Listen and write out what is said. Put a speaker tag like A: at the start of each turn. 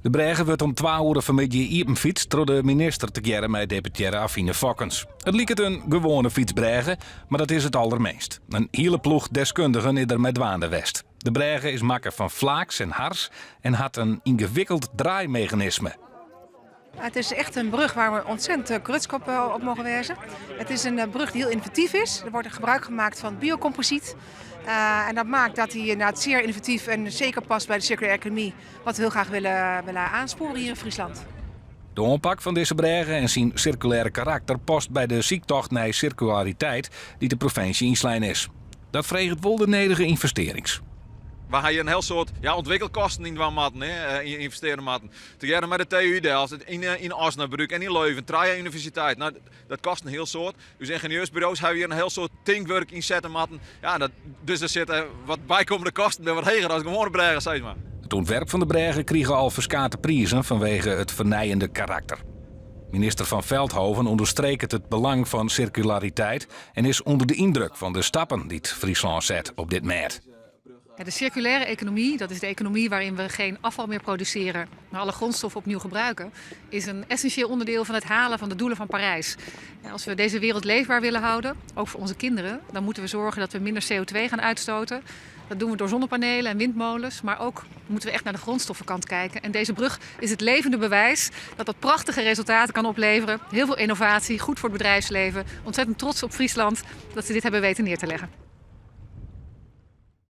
A: De bregen wordt om 2 uur vanmiddag iepenfietst door de minister te keren met deputaire Affine Fokkens. Het lijkt het een gewone fietsbregen, maar dat is het allermeest. Een hele ploeg deskundigen is er met dwaande west. De bregen is makker van vlaaks en hars en had een ingewikkeld draaimechanisme.
B: Het is echt een brug waar we ontzettend krutskop op mogen wezen. Het is een brug die heel innovatief is. Er wordt gebruik gemaakt van biocomposiet. En dat maakt dat hij inderdaad zeer innovatief en zeker past bij de circulaire economie. Wat we heel graag willen aansporen hier in Friesland.
A: De aanpak van deze bregen en zijn circulaire karakter past bij de ziektocht naar circulariteit die de provincie inslaan is. Dat vreegt wel de nedige investerings.
C: We hebben een heel soort ontwikkelkosten in de matten, investeren matten. Tegelijk met de TU Delft, in Osnabrück en in Leuven, Traja Universiteit. Nou, dat kost een heel soort. Dus ingenieursbureaus hebben hier een heel soort thinkwork in zetten matten. Ja, dus er zitten wat bijkomende kosten bij wat hoger dan gewone bregen, zeg maar.
A: Het ontwerp van de bregen kreeg al verskate prijzen vanwege het vernijende karakter. Minister van Veldhoven onderstreept het belang van circulariteit en is onder de indruk van de stappen die het Friesland zet op dit moment.
D: De circulaire economie, dat is de economie waarin we geen afval meer produceren, maar alle grondstoffen opnieuw gebruiken, is een essentieel onderdeel van het halen van de doelen van Parijs. En als we deze wereld leefbaar willen houden, ook voor onze kinderen, dan moeten we zorgen dat we minder CO2 gaan uitstoten. Dat doen we door zonnepanelen en windmolens, maar ook moeten we echt naar de grondstoffenkant kijken. En deze brug is het levende bewijs dat dat prachtige resultaten kan opleveren. Heel veel innovatie, goed voor het bedrijfsleven. Ontzettend trots op Friesland dat ze dit hebben weten neer te leggen.